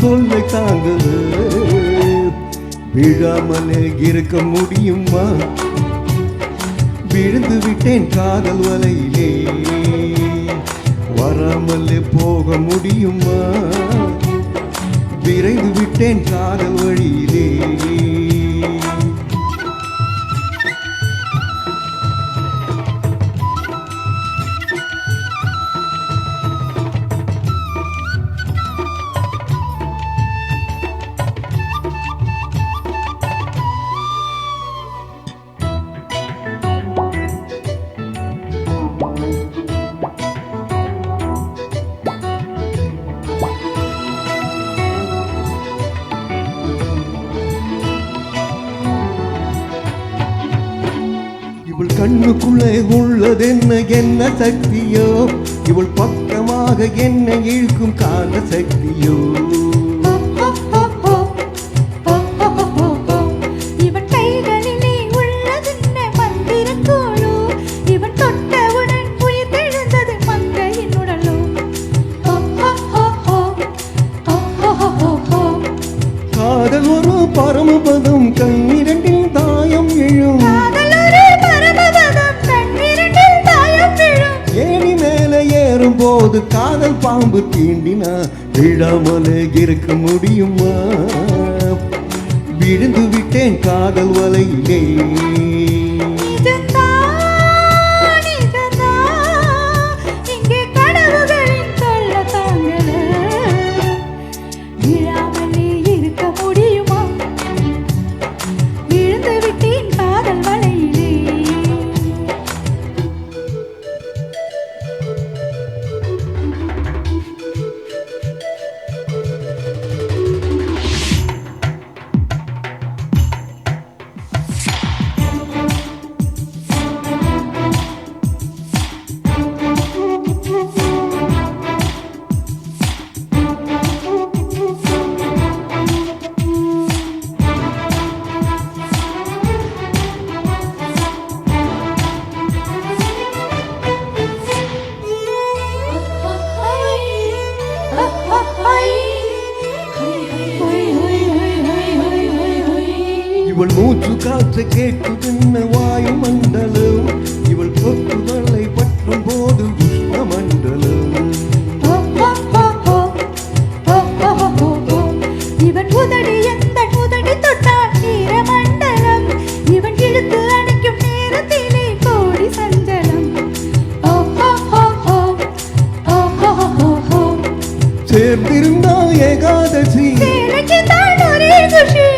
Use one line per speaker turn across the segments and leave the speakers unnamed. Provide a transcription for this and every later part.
தொல்லை தாங்கல விழாமலே இருக்க முடியுமா விழுந்து விட்டேன் காதல் வலையிலே வராமலே போக முடியுமா விரைந்து விட்டேன் காதல் வழியிலே இவள் கண்ணுக்குள்ளே உள்ளதென்ன என்ன சக்தியோ இவள் பக்கமாக என்ன இழுக்கும் காந்த சக்தியோ
இவன் கைகளிலே உள்ளதென்ன மந்திரக்கோளோ இவன் தொட்டவுடன் உயிர் தெழுந்தது மங்கையின் உடலோ
காதல் ஒரு பரமபதம் கண்ணிரண்டில் தாயம் எழும் ஏனி மேலே ஏறும் போது காதல் பாம்பு தீண்டினா விழாமலே இருக்க முடியுமா விழுந்து விட்டேன் காதல் வலையிலே
இங்கே கனவுகளின் தொல்ல தாங்கல விழாமலே இருக்க முடியுமா விழுந்து விட்டேன் காதல் வலையிலே
இவள் மூச்சு காற்று கேட்குதுன்ன வாயு மண்டலம் இவள் கொத்துதலை பற்றும் போது உஷ்ண மண்டலம்
இவன் உதடி எந்த உதடி தொட்டால் நீர மண்டலம் இவன் இழுத்து அணைக்கும் நேரத்திலே கோடி சஞ்சலம்
சேர்ந்திருந்தால் ஏகாதசி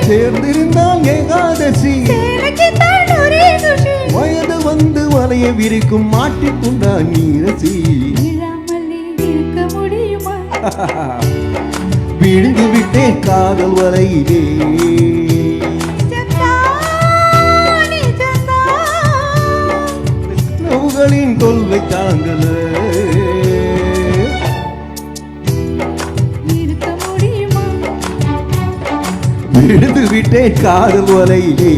சேர்ந்திருந்தால் ஏகாதசி வயது வந்து வலைய விரிக்கும் மாட்டிக்கொண்டா நீரசி
இருக்க முடியுமா
விழுந்து விட்டேன் காதல் வலையிலே நவுகளின் தொல்லை தாங்கல விழுந்து விட்டேன் காதல் வலையிலே